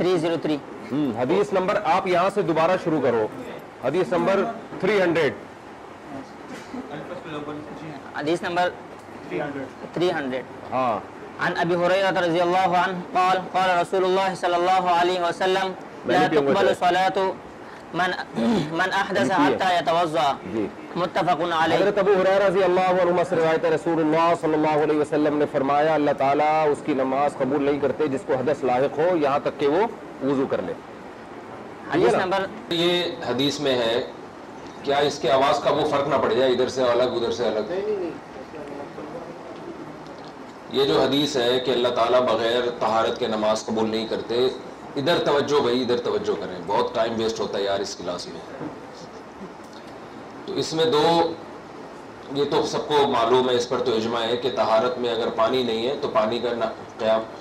303. حدیث نمبر آپ یہاں سے دوبارہ شروع کرو. حدیث نمبر 300. حدیث نمبر 300. ہاں. عن ابی ہریرہ رضی اللہ عنہ قال قال رسول اللہ صلی اللہ علیہ وسلم لا تقبل صلاة من احدث حتى يتوضا. متفق علیہ. حضرت ابو ہریرہ رضی اللہ عنہ سے روایت ہے رسول اللہ صلی اللہ علیہ وسلم نے فرمایا اللہ تعالیٰ اس کی نماز قبول نہیں کرتے جس کو حدث لاحق ہو یہاں تک کہ وہ وضو کر لے. حدیث نمبر یہ حدیث میں ہے کیا اس کے آواز کا وہ فرق نہ پڑ جائے ادھر سے الگ ادھر سے الگ. یہ جو حدیث ہے کہ اللہ تعالیٰ بغیر طہارت کے نماز قبول نہیں کرتے, ادھر توجہ بھائی ادھر توجہ کریں, بہت ٹائم ویسٹ ہوتا ہے یار اس کلاس میں. تو اس میں دو, یہ تو سب کو معلوم ہے, اس پر تو اجماع ہے کہ طہارت میں اگر پانی نہیں ہے تو پانی کا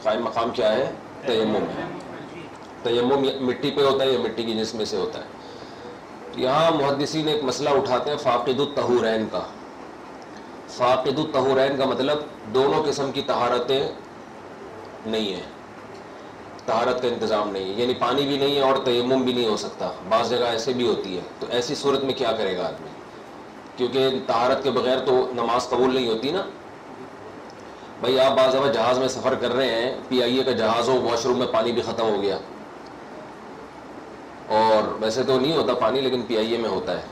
قائم مقام کیا ہے؟ تیمم ہے. تیمم مٹی پہ ہوتا ہے یا مٹی کی جسم سے ہوتا ہے. یہاں محدثین ایک مسئلہ اٹھاتے ہیں فاقد الطہورین کا. فاقد الطہورین کا مطلب دونوں قسم کی طہارتیں نہیں ہیں, طہارت کا انتظام نہیں ہے, یعنی پانی بھی نہیں ہے اور تیمم بھی نہیں ہو سکتا. بعض جگہ ایسے بھی ہوتی ہے. تو ایسی صورت میں کیا کرے گا آدمی, کیونکہ طہارت کے بغیر تو نماز قبول نہیں ہوتی نا. بھائی آپ بعض دفعہ جہاز میں سفر کر رہے ہیں, پی آئی اے کا جہاز ہو, واش روم میں پانی بھی ختم ہو گیا, اور ویسے تو نہیں ہوتا پانی لیکن پی آئی اے میں ہوتا ہے,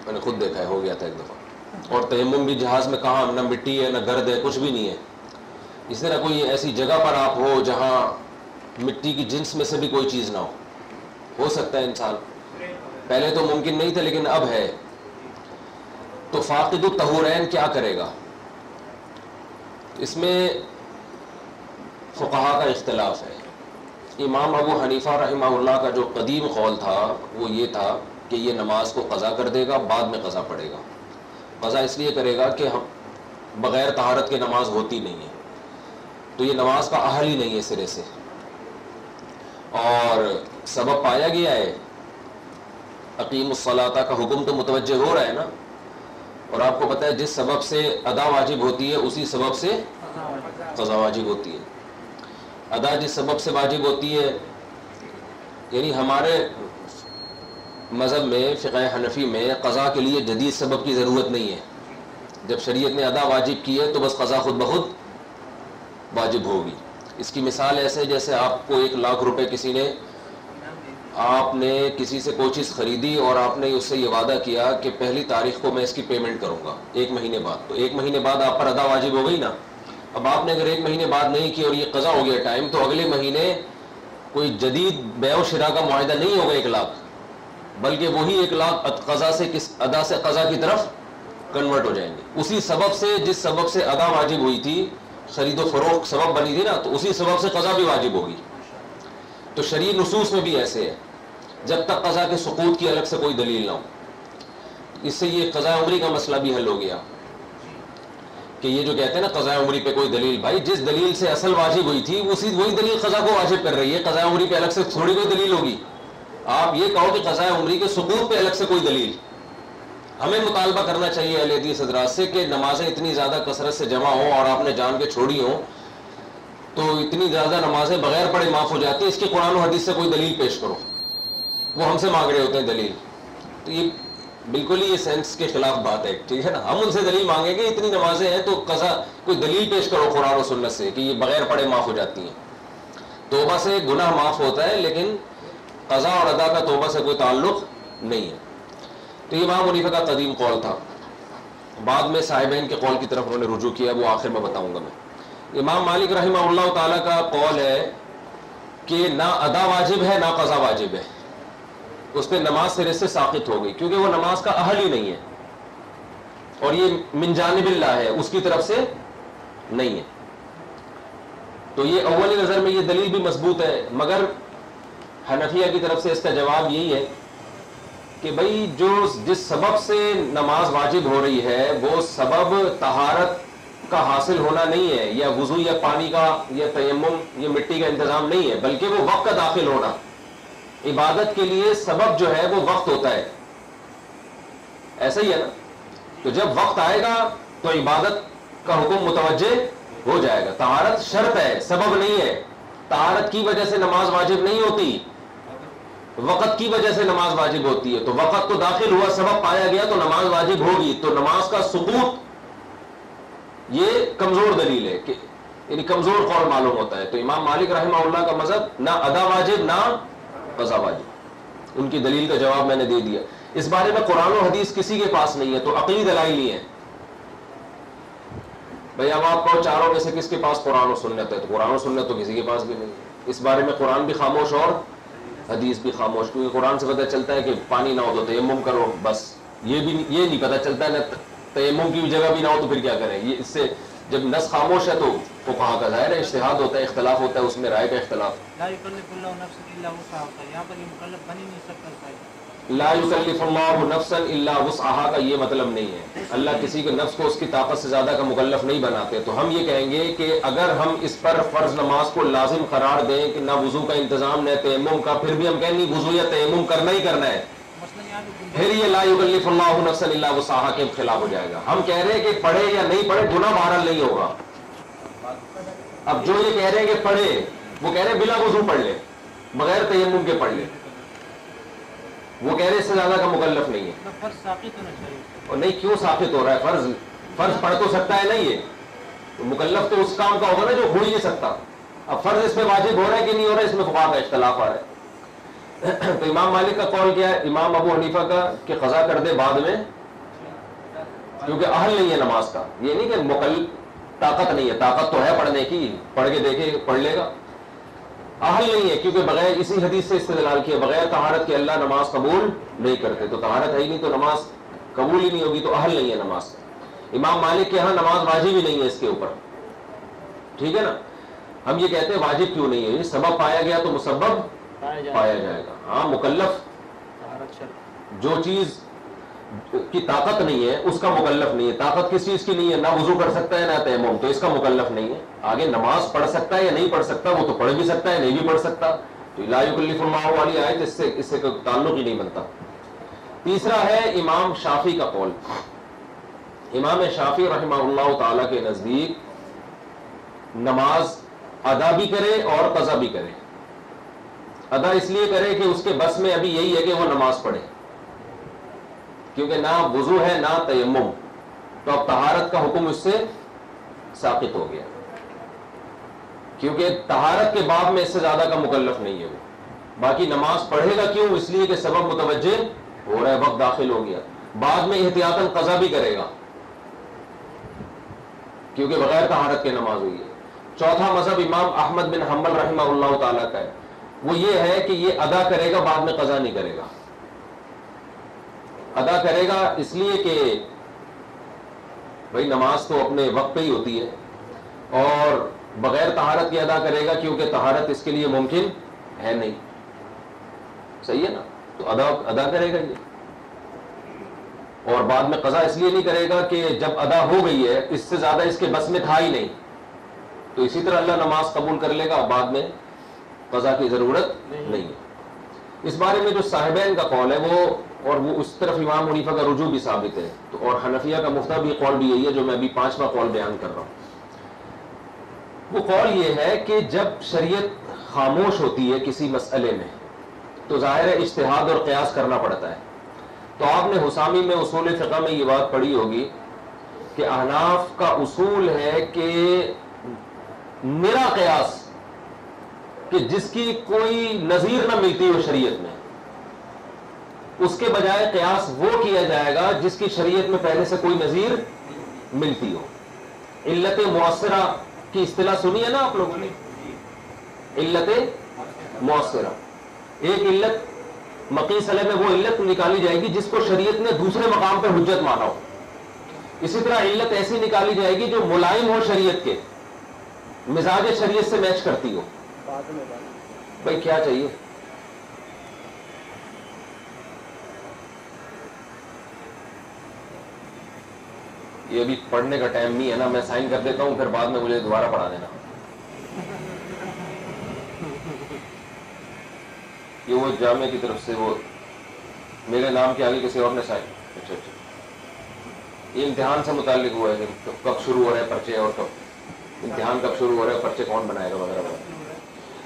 میں نے خود دیکھا ہے, ہو گیا تھا ایک دفعہ. اور تیمم بھی جہاز میں کہاں, نہ مٹی ہے نہ گرد ہے, کچھ بھی نہیں ہے. اس طرح کوئی ایسی جگہ پر آپ ہو جہاں مٹی کی جنس میں سے بھی کوئی چیز نہ ہو سکتا ہے انسان, پہلے تو ممکن نہیں تھا لیکن اب ہے. تو فاقد الطہورین کیا کرے گا؟ اس میں فقہا کا اختلاف ہے. امام ابو حنیفہ رحمہ اللہ کا جو قدیم قول تھا وہ یہ تھا کہ یہ نماز کو قضا کر دے گا, بعد میں قضا پڑے گا. قضا اس لیے کرے گا کہ ہم بغیر طہارت کے نماز ہوتی نہیں ہے, تو یہ نماز کا اہل ہی نہیں ہے سرے سے. اور سبب پایا گیا ہے, اقیم الصلاۃ کا حکم تو متوجہ ہو رہا ہے نا, اور آپ کو پتہ ہے جس سبب سے ادا واجب ہوتی ہے اسی سبب سے قضا واجب ہوتی ہے. ادا جس سبب سے واجب ہوتی ہے, یعنی ہمارے مذہب میں فقہ حنفی میں قضا کے لیے جدید سبب کی ضرورت نہیں ہے. جب شریعت نے ادا واجب کی ہے تو بس قضا خود بخود واجب ہوگی. اس کی مثال ایسے جیسے آپ کو 1,00,000 روپے آپ نے کسی سے کوئی چیز خریدی اور آپ نے اس سے یہ وعدہ کیا کہ 1 تاریخ کو میں اس کی پیمنٹ کروں گا 1 مہینے بعد, تو 1 مہینے بعد آپ پر ادا واجب ہو گئی نا. اب آپ نے اگر 1 مہینے بعد نہیں کی اور یہ قضا ہو گیا ٹائم, تو اگلے مہینے کوئی جدید بیع و شراء کا معاہدہ نہیں ہوگا 1,00,000, بلکہ وہی 1,00,000 قضا سے ادا سے قضا کی طرف کنورٹ ہو جائیں گے. اسی سبب سے جس سبب سے ادا واجب ہوئی تھی, خرید و فروخت سبب بنی تھی نا, تو اسی سبب سے قضا بھی واجب ہوگی. تو شرعی نصوص میں بھی ایسے ہے, جب تک قضا کے سقوط کی الگ سے کوئی دلیل نہ ہو. اس سے یہ قضاء عمری کا مسئلہ بھی حل ہو گیا کہ یہ جو کہتے ہیں نا قضاء عمری پہ کوئی دلیل, بھائی جس دلیل سے اصل واجب ہوئی تھی وہی دلیل قضا کو واجب کر رہی ہے. قضاء عمری پہ الگ سے تھوڑی کوئی دلیل ہوگی. آپ یہ کہو کہ قضاء عمری کے سقوط پہ الگ سے کوئی دلیل. ہمیں مطالبہ کرنا چاہیے اہل حدیث حضرات سے کہ نمازیں اتنی زیادہ کثرت سے جمع ہوں اور آپ نے جان کے چھوڑی ہوں, تو اتنی زیادہ نمازیں بغیر پڑھے معاف ہو جاتی ہیں. اس کے قرآن و حدیث سے کوئی دلیل پیش کرو. وہ ہم سے مانگ رہے ہوتے ہیں دلیل, تو یہ بالکل ہی یہ سینس کے خلاف بات ہے, ٹھیک ہے نا. ہم ان سے دلیل مانگیں گے اتنی نمازیں ہیں تو قضا کوئی دلیل پیش کرو قرآن و سنت سے کہ یہ بغیر پڑھے معاف ہو جاتی ہیں. توبہ سے گناہ معاف ہوتا ہے لیکن قضا اور ادا کا توبہ سے کوئی تعلق نہیں ہے. تو یہ امام حنیفہ کا قدیم قول تھا. بعد میں صاحبین کے قول کی طرف انہوں نے رجوع کیا, وہ آخر میں بتاؤں گا میں. امام مالک رحمہ اللہ تعالیٰ کا قول ہے کہ نہ ادا واجب ہے نہ قضا واجب ہے, اس پہ نماز سرے سے ساقط ہو گئی کیونکہ وہ نماز کا اہل ہی نہیں ہے, اور یہ من جانب اللہ ہے, اس کی طرف سے نہیں ہے. تو یہ اولی نظر میں یہ دلیل بھی مضبوط ہے, مگر حنفیہ کی طرف سے اس کا جواب یہی ہے کہ بھائی جس سبب سے نماز واجب ہو رہی ہے وہ سبب طہارت کا حاصل ہونا نہیں ہے, یا وضو یا پانی کا یا تیمم یا مٹی کا انتظام نہیں ہے, بلکہ وہ وقت کا داخل ہونا. عبادت کے لیے سبب جو ہے وہ وقت ہوتا ہے, ایسا ہی ہے نا. تو جب وقت آئے گا تو عبادت کا حکم متوجہ ہو جائے گا. طہارت شرط ہے, سبب نہیں ہے. طہارت کی وجہ سے نماز واجب نہیں ہوتی، وقت کی وجہ سے نماز واجب ہوتی ہے. تو وقت تو داخل ہوا، سبب پایا گیا تو نماز واجب ہوگی. تو نماز کا سقوط یہ کمزور دلیل ہے کہ یعنی کمزور قول معلوم ہوتا ہے. تو امام مالک رحمہ اللہ کا مذہب نہ ادا واجب نہ قضا واجب. ان کی دلیل کا جواب میں نے دے دیا. اس بارے میں قرآن و حدیث کسی کے پاس نہیں ہے تو عقلی دلائل ہی ہیں. بھئی اب آپ کو چاروں میں سے کس کے پاس قرآن و سنت ہے؟ تو قرآن و سنت تو کسی کے پاس بھی نہیں ہے. اس بارے میں قرآن بھی خاموش اور حدیث بھی خاموش. کیونکہ قرآن سے پتہ چلتا ہے کہ پانی نہ ہو تو تیمم کرو، بس یہ نہیں پتہ چلتا ہے نا تیمم کی جگہ بھی نہ ہو تو پھر کیا کریں. یہ اس سے جب نص خاموش ہے تو فقہا کا ظاہر ہے اجتہاد ہوتا ہے، اختلاف ہوتا ہے، اس میں رائے کا اختلاف. لا یکلف اللہ نفسا الا وسعها ہوتا ہے، یہاں پر یہ مکلف بن ہی نہیں سکتا. لا یکلف اللہ نفسا الا وسعها کا یہ مطلب نہیں ہے. اللہ کسی کے نفس کو اس کی طاقت سے زیادہ کا مکلف نہیں بناتے. تو ہم یہ کہیں گے کہ اگر ہم اس پر فرض نماز کو لازم قرار دیں کہ نہ وضو کا انتظام نہ تیمم کا، پھر بھی ہم کہیں نہیں وضو یا تیمم کرنا ہی کرنا ہے، پھر یہ لا یکلف اللہ نفسا الا وسعها کے خلاف ہو جائے گا. ہم کہہ رہے ہیں کہ پڑھے یا نہیں پڑھے گناہ بہرحال نہیں ہوگا. اب جو یہ کہہ رہے ہیں کہ پڑھے، وہ کہہ رہے ہیں بلا وضو پڑھ لے، بغیر تیمم کے پڑھ لے، وہ کہہ رہے اس سے زیادہ کا مکلف نہیں ہے. فرض ساقط ہونا چاہیے. اور نہیں کیوں ثابت ہو رہا ہے؟ فرض پڑھ تو سکتا ہے نہیں ہے، مکلف تو اس کام کا ہوگا نا جو ہو ہی نہیں سکتا. اب فرض اس میں واجب ہو رہا ہے کہ نہیں ہو رہا ہے، اس میں فقہا کا اختلاف آ رہا ہے. تو امام مالک کا قول کیا ہے؟ امام ابو حنیفہ کا کہ قضا کر دے بعد میں، کیونکہ اہل نہیں ہے نماز کا. یہ نہیں کہ طاقت نہیں ہے، طاقت تو ہے پڑھنے کی، پڑھ کے دیکھے پڑھ لے گا. اہل نہیں ہے کیونکہ بغیر اسی حدیث سے استدلال کیا بغیر طہارت کے اللہ نماز قبول نہیں کرتے. تو طہارت ہے ہی نہیں تو نماز قبول ہی نہیں ہوگی، تو اہل نہیں ہے نماز. امام مالک کے یہاں نماز واجب ہی نہیں ہے اس کے اوپر. ٹھیک ہے نا. ہم یہ کہتے ہیں واجب کیوں نہیں ہے؟ سبب پایا گیا تو مسبب پایا جائے گا. ہاں مکلف جو چیز کی طاقت نہیں ہے اس کا مکلف نہیں ہے. طاقت کس چیز کی نہیں ہے؟ نہ وضو کر سکتا ہے نہ تیمم، تو اس کا مکلف نہیں ہے. آگے نماز پڑھ سکتا ہے یا نہیں پڑھ سکتا، وہ تو پڑھ بھی سکتا ہے نہیں بھی پڑھ سکتا. تو لا یکلف اللہ والی آیت اس سے کوئی تعلق ہی نہیں بنتا. تیسرا ہے امام شافعی کا قول. امام شافعی رحمہ اللہ تعالی کے نزدیک نماز ادا بھی کرے اور قضا بھی کرے. ادا اس لیے کرے کہ اس کے بس میں ابھی یہی ہے کہ وہ نماز پڑھے، کیونکہ نہ وضو ہے نہ تیمم، تو اب طہارت کا حکم اس سے ساقط ہو گیا. کیونکہ طہارت کے باب میں اس سے زیادہ کا مکلف نہیں ہے وہ. باقی نماز پڑھے گا کیوں؟ اس لیے کہ سبب متوجہ ہو رہا ہے، وقت داخل ہو گیا. بعد میں احتیاطاً قضا بھی کرے گا کیونکہ بغیر طہارت کے نماز ہوئی ہے. چوتھا مذہب امام احمد بن حنبل رحمہ اللہ تعالیٰ کا ہے. وہ یہ ہے کہ یہ ادا کرے گا، بعد میں قضا نہیں کرے گا. ادا کرے گا اس لیے کہ بھائی نماز تو اپنے وقت پہ ہی ہوتی ہے، اور بغیر طہارت کے ادا کرے گا کیونکہ طہارت اس کے لیے ممکن ہے نہیں. صحیح ہے نا. تو ادا کرے گا یہ، اور بعد میں قضا اس لیے نہیں کرے گا کہ جب ادا ہو گئی ہے اس سے زیادہ اس کے بس میں تھا ہی نہیں. تو اسی طرح اللہ نماز قبول کر لے گا، بعد میں قضا کی ضرورت نہیں ہے. اس بارے میں جو صاحبین کا قول ہے وہ، اور وہ اس طرف امام حنیفہ کا رجوع بھی ثابت ہے. تو اور حنفیہ کا مختلف قول بھی یہی ہے جو میں ابھی پانچواں قول بیان کر رہا ہوں. وہ قول یہ ہے کہ جب شریعت خاموش ہوتی ہے کسی مسئلے میں تو ظاہر ہے اجتہاد اور قیاس کرنا پڑتا ہے. تو آپ نے حسامی میں اصول فقہ میں یہ بات پڑھی ہوگی کہ احناف کا اصول ہے کہ میرا قیاس کہ جس کی کوئی نظیر نہ ملتی ہو شریعت میں، اس کے بجائے قیاس وہ کیا جائے گا جس کی شریعت میں پہلے سے کوئی نظیر ملتی ہو. علت مؤثرہ کی اصطلاح سنی ہے نا آپ لوگوں نے؟ علت مؤثرہ، ایک علت مقیس علیہ میں وہ علت نکالی جائے گی جس کو شریعت نے دوسرے مقام پہ حجت مانا ہو. اسی طرح علت ایسی نکالی جائے گی جو ملائم ہو شریعت کے، مزاج شریعت سے میچ کرتی ہو. بھائی کیا چاہیے؟ یہ ابھی پڑھنے کا ٹائم نہیں ہے نا، میں سائن کر دیتا ہوں پھر بعد میں مجھے دوبارہ پڑھا دینا. یہ وہ جامعہ کی طرف سے وہ میرے نام کے آگے کسی اور نے سائن. اچھا یہ امتحان سے متعلق ہوا ہے کہ کب شروع ہو رہے ہیں پرچے، اور کب امتحان کب شروع ہو رہے ہیں، پرچے کون بنائے گا وغیرہ وغیرہ.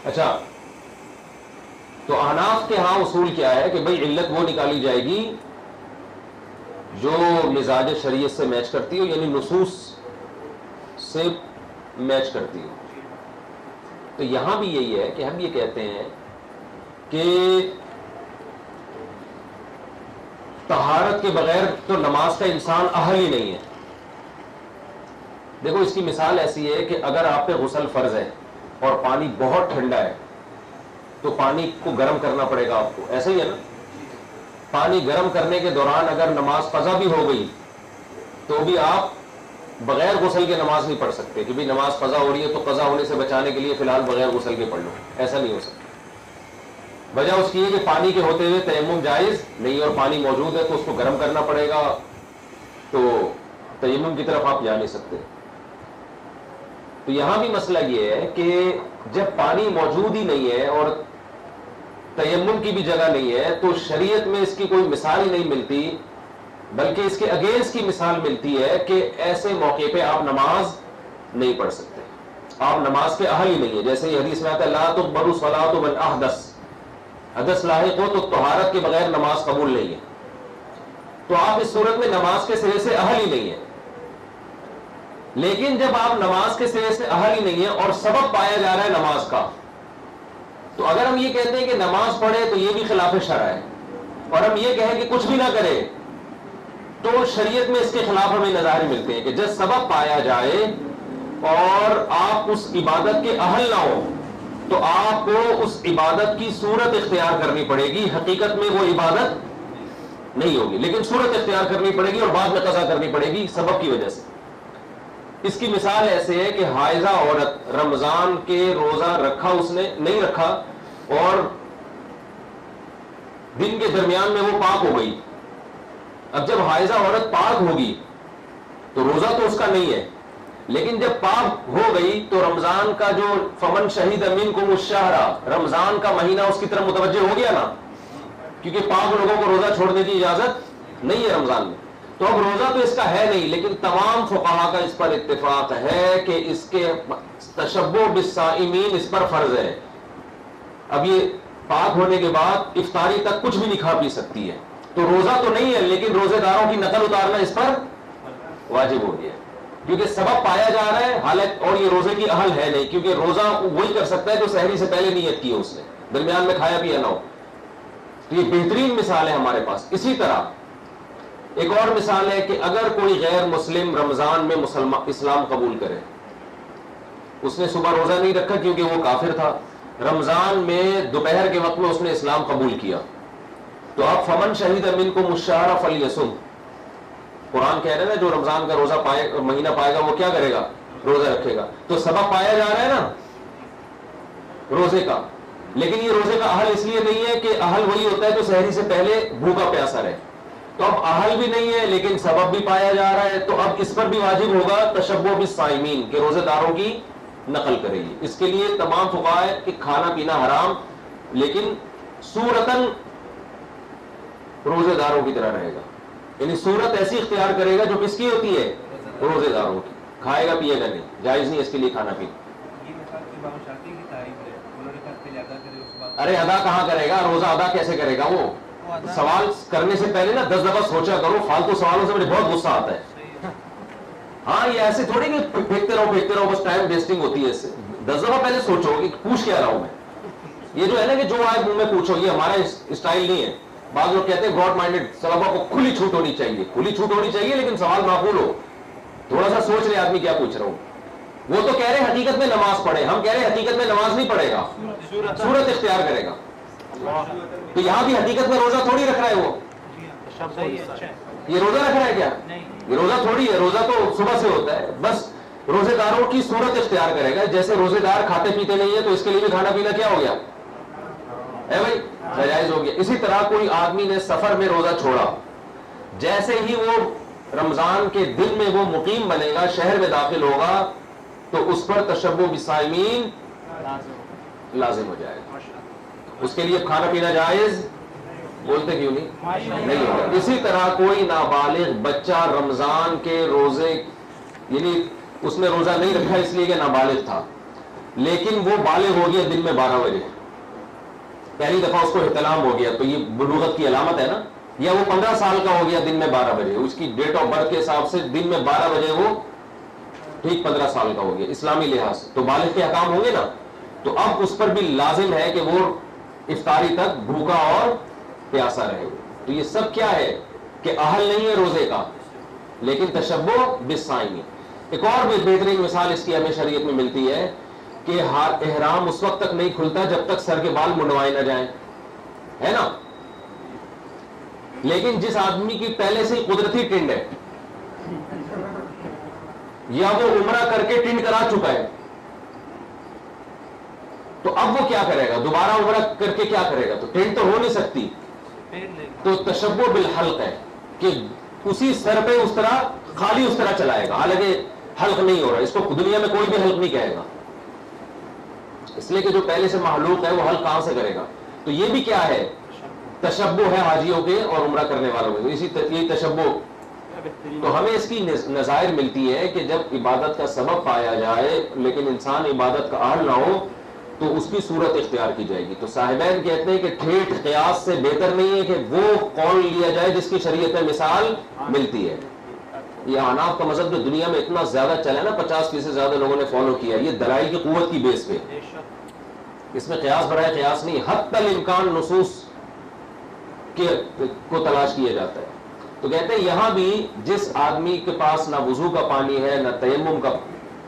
اچھا تو احناف کے ہاں اصول کیا ہے کہ بھئی علت وہ نکالی جائے گی جو مزاج شریعت سے میچ کرتی ہو، یعنی نصوص سے میچ کرتی ہو. تو یہاں بھی یہی ہے کہ ہم یہ کہتے ہیں کہ طہارت کے بغیر تو نماز کا انسان اہل ہی نہیں ہے. دیکھو اس کی مثال ایسی ہے کہ اگر آپ پہ غسل فرض ہے اور پانی بہت ٹھنڈا ہے تو پانی کو گرم کرنا پڑے گا آپ کو، ایسا ہی ہے نا. پانی گرم کرنے کے دوران اگر نماز قضا بھی ہو گئی تو بھی آپ بغیر غسل کے نماز نہیں پڑھ سکتے کہ بھی نماز قضا ہو رہی ہے تو قضا ہونے سے بچانے کے لیے فی الحال بغیر غسل کے پڑھ لو، ایسا نہیں ہو سکتا. وجہ اس کی ہے کہ پانی کے ہوتے ہوئے تیمم جائز نہیں، اور پانی موجود ہے تو اس کو گرم کرنا پڑے گا، تو تیمم کی طرف آپ جا نہیں سکتے. تو یہاں بھی مسئلہ یہ ہے کہ جب پانی موجود ہی نہیں ہے اور تیمم کی بھی جگہ نہیں ہے تو شریعت میں اس کی کوئی مثال ہی نہیں ملتی، بلکہ اس کے اگینسٹ کی مثال ملتی ہے کہ ایسے موقع پہ آپ نماز نہیں پڑھ سکتے، آپ نماز کے اہل ہی نہیں ہے. جیسے یہ حدیث میں آتا ہے لا تقبل الصلاۃ من احدث، حدث لاحق ہو تو طہارت کے بغیر نماز قبول نہیں ہے. تو آپ اس صورت میں نماز کے سرے سے اہل ہی نہیں ہے. لیکن جب آپ نماز کے سرے سے اہل ہی نہیں ہے اور سبب پایا جا رہا ہے نماز کا، تو اگر ہم یہ کہتے ہیں کہ نماز پڑھے تو یہ بھی خلاف شرع ہے، اور ہم یہ کہیں کہ کچھ بھی نہ کرے تو شریعت میں اس کے خلاف ہمیں نظائر ملتے ہیں کہ جب سبب پایا جائے اور آپ اس عبادت کے اہل نہ ہو تو آپ کو اس عبادت کی صورت اختیار کرنی پڑے گی. حقیقت میں وہ عبادت نہیں ہوگی لیکن صورت اختیار کرنی پڑے گی اور بعد میں قضا کرنی پڑے گی سبب کی وجہ سے. اس کی مثال ایسے ہے کہ حائضہ عورت رمضان کے روزہ رکھا، اس نے نہیں رکھا اور دن کے درمیان میں وہ پاک ہو گئی. اب جب حائضہ عورت پاک ہوگی تو روزہ تو اس کا نہیں ہے، لیکن جب پاک ہو گئی تو رمضان کا جو فمن شہید منکم الشہر، رمضان کا مہینہ اس کی طرف متوجہ ہو گیا نا، کیونکہ پاک لوگوں کو روزہ چھوڑنے کی اجازت نہیں ہے رمضان میں. تو اب روزہ تو اس کا ہے نہیں، لیکن تمام فقہا کا اس پر اتفاق ہے کہ اس کے تشبہ بالصائمین اس پر فرض ہے. اب یہ پاک ہونے کے بعد افطاری تک کچھ بھی نہیں کھا پی سکتی ہے، تو روزہ تو نہیں ہے لیکن روزے داروں کی نقل اتارنا اس پر واجب ہو گیا کیونکہ سبب پایا جا رہا ہے. حالت اور یہ روزے کی اہل ہے نہیں، کیونکہ روزہ وہی کر سکتا ہے جو سحری سے پہلے نیت کی ہے، اس نے درمیان میں کھایا پیا نہ ہو. تو یہ بہترین مثال ہے ہمارے پاس. اسی طرح ایک اور مثال ہے کہ اگر کوئی غیر مسلم رمضان میں اسلام قبول کرے، اس نے صبح روزہ نہیں رکھا کیونکہ وہ کافر تھا، رمضان میں دوپہر کے وقت میں اس نے اسلام قبول کیا، تو اب فمن شہید منکم الشہر فلیصم، قرآن کہہ رہے ہیں نا جو رمضان کا روزہ پائے مہینہ پائے گا وہ کیا کرے گا؟ روزہ رکھے گا. تو سبب پایا جا رہا ہے نا روزے کا، لیکن یہ روزے کا اہل اس لیے نہیں ہے کہ اہل وہی ہوتا ہے جو سحری سے پہلے بھوکا پیاسا رہے. تو اب اہل بھی نہیں ہے لیکن سبب بھی پایا جا رہا ہے، تو اب اس پر بھی واجب ہوگا تشبہ بالصائمین کہ روزے داروں کی نقل کرے گی. اس کے لیے تمام فقہا ہے کہ کھانا پینا حرام لیکن صورتاً روزے داروں کی طرح رہے گا، یعنی صورت ایسی اختیار کرے گا جو کس کی ہوتی ہے؟ روزے داروں کی. کھائے گا پیے گا نہیں، جائز نہیں اس کے لیے کھانا پینا. ارے ادا کہاں کرے گا؟ روزہ ادا کیسے کرے گا؟ وہ سوال کرنے سے پہلے نا 10 دفعہ سوچا کرو، فالتو سوالوں سے مجھے بہت غصہ آتا ہے. ہاں یہ ایسے تھوڑی کہ پھینکتے رہو بس ٹائم ویسٹنگ ہوتی ہے. اس سے 10 دفعہ پہلے سوچو کہ پوچھ کیا رہا ہوں میں. یہ جو ہے نا کہ جو آئے منہ میں پوچھو، یہ ہمارا اسٹائل نہیں ہے. بعض لوگ کہتے ہیں براڈ مائنڈیڈ طلبا کو کھلی چھوٹ ہونی چاہیے. کھلی چھوٹ ہونی چاہیے لیکن سوال معقول ہو، تھوڑا سا سوچ لے آدمی کیا پوچھ رہا ہوں. وہ تو کہہ رہے ہیں حقیقت میں نماز پڑھے، ہم کہہ رہے ہیں حقیقت میں نماز نہیں پڑھے گا، صورت اختیار کرے گا. تو یہاں بھی حقیقت میں روزہ تھوڑی رکھ رہا ہے. وہ یہ روزہ رکھ رہا ہے کیا؟ یہ روزہ تھوڑی ہے، روزہ تو صبح سے ہوتا ہے. بس روزے داروں کی صورت اختیار کرے گا. جیسے روزے دار کھاتے پیتے نہیں ہے تو اس کے لیے بھی کھانا پینا کیا ہو گیا ہے بھائی؟ ناجائز ہو گیا. اسی طرح کوئی آدمی نے سفر میں روزہ چھوڑا، جیسے ہی وہ رمضان کے دن میں وہ مقیم بنے گا، شہر میں داخل ہوگا، تو اس پر تشبہ بالصائمین لازم ہو جائے گا. اس کے لیے کھانا پینا جائز بولتے کیوں نہیں ہوگا. اسی طرح کوئی نابالغ بچہ رمضان کے روزے، یعنی اس نے روزہ نہیں رکھا اس لیے کہ نابالغ تھا، لیکن وہ بالغ ہو گیا دن میں 12 بجے، پہلی دفعہ اس کو احتلام ہو گیا، تو یہ بلوغت کی علامت ہے نا، یا وہ 15 سال کا ہو گیا دن میں 12 بجے، اس کی ڈیٹ آف برتھ کے حساب سے دن میں 12 بجے وہ ٹھیک 15 سال کا ہو گیا اسلامی لحاظ سے، تو بالغ کے احکام ہوں گے نا. تو اب اس پر بھی لازم ہے کہ وہ افطاری تک بھوکا اور پیاسا رہے. تو یہ سب کیا ہے کہ اہل نہیں ہے روزے کا، لیکن تشبہ بالصائم. ایک اور بہترین مثال اس کی ہمیں شریعت میں ملتی ہے کہ احرام اس وقت تک نہیں کھلتا جب تک سر کے بال منڈوائے نہ جائیں، ہے نا. لیکن جس آدمی کی پہلے سے ہی قدرتی ٹنڈ ہے، یا وہ عمرہ کر کے ٹنڈ کرا چکا ہے، تو اب وہ کیا کرے گا؟ دوبارہ عمرہ کر کے کیا کرے گا؟ تو ٹنڈ تو ہو نہیں سکتی، تو تشبہ بالحلق ہے کہ اسی سر پہ اس طرح خالی اس طرح چلائے گا، حالانکہ حلق نہیں ہو رہا. اس کو دنیا میں کوئی بھی حلق نہیں کہے گا، اس لیے کہ جو پہلے سے محلوق ہے وہ حلق کہاں سے کرے گا. تو یہ بھی کیا ہے؟ تشبہ ہے حاجیوں کے اور عمرہ کرنے والوں کے، اسی یہی تشبہ. تو ہمیں اس کی نظائر ملتی ہے کہ جب عبادت کا سبب پایا جائے لیکن انسان عبادت کا اہل نہ ہو تو اس کی صورت اختیار کی جائے گی. تو صاحبین کہتے ہیں کہ ٹھیٹ قیاس سے بہتر نہیں ہے کہ وہ قول لیا جائے جس کی شریعت میں مثال ملتی ہے. یہ احناف کا مذہب جو دنیا میں اتنا زیادہ چلا ہے نا، 50% سے زیادہ لوگوں نے فالو کیا، یہ دلائل کی قوت کی بیس پہ، اس میں قیاس برائے قیاس نہیں، حتی الامکان نصوص کو تلاش کیا جاتا ہے. تو کہتے ہیں یہاں بھی جس آدمی کے پاس نہ وضو کا پانی ہے نہ تیمم کا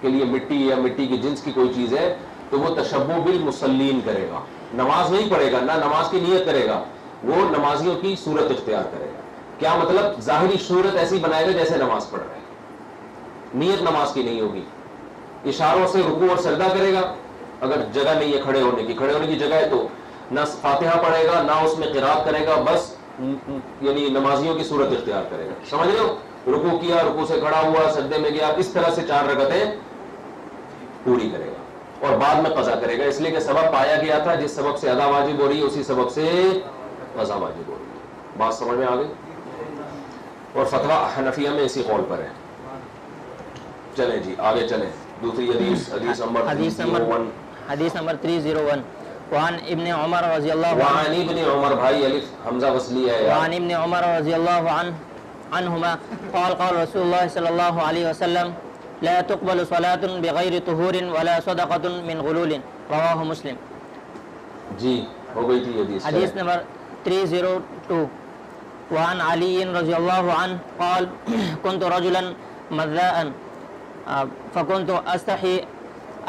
کے لیے مٹی یا مٹی کی جنس کی کوئی چیز ہے، تو وہ تشبہ بالمصلین کرے گا، نماز نہیں پڑھے گا، نہ نماز کی نیت کرے گا، وہ نمازیوں کی صورت اختیار کرے گا. کیا مطلب؟ ظاہری صورت ایسی بنائے گا جیسے نماز پڑھ رہے ہیں، نیت نماز کی نہیں ہوگی. اشاروں سے رکوع اور سجدہ کرے گا، اگر جگہ نہیں ہے کھڑے ہونے کی جگہ ہے تو نہ فاتحہ پڑھے گا نہ اس میں قرات کرے گا، بس یعنی نمازیوں کی صورت اختیار کرے گا. سمجھ رہے ہو؟ رکوع کیا، رکوع سے کھڑا ہوا، سجدے میں گیا، اس طرح سے 4 رکعتیں پوری کرے گا اور بعد میں قضا کرے گا، اس لیے کہ سبب پایا گیا تھا، جس سبب سے ادا واجب ہو رہی ہے اسی سبب سے قضا واجب ہو رہی ہے. بات سمجھ میں آ گئی؟ اور فتویٰ حنفیہ میں اسی قول پر ہے. چلیں جی آگے چلیں. دوسری حدیث نمبر 301 وعن ابن عمر رضی اللہ وعن ابن عمر، بھائی الف حمزہ وصلی ہے. وعن ابن عمر رضی اللہ عنہما قال قال رسول اللہ صلی اللہ علیہ وسلم لا تقبل صلاة بغیر طہور ولا صدقة من غلول رواہ مسلم. جی ہو گئی تھی حدیث نمبر 302 وعن علی رضی اللہ عنہ قال كنت رجلا مذاء فكنت استحي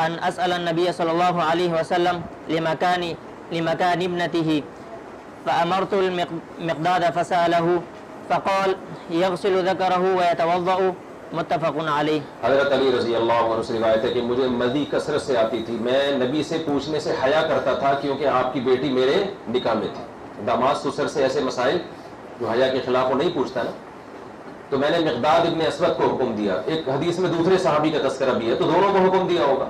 ان اسأل النبي صلى الله عليه وسلم لمكان ابنته فأمرت المقداد فسأله فقال يغسل ذكره ويتوضأ متفق علیہ. حضرت علی رضی اللہ عنہ سے روایت ہے کہ مجھے مدی کثرت سے آتی تھی، میں نبی سے پوچھنے سے حیا کرتا تھا کیونکہ آپ کی بیٹی میرے نکاح میں تھی. داماد سسر سے ایسے مسائل جو حیا کے خلاف وہ نہیں پوچھتا نا. تو میں نے مقداد ابن اسود کو حکم دیا. ایک حدیث میں دوسرے صحابی کا تذکرہ بھی ہے تو دونوں کو حکم دیا ہوگا.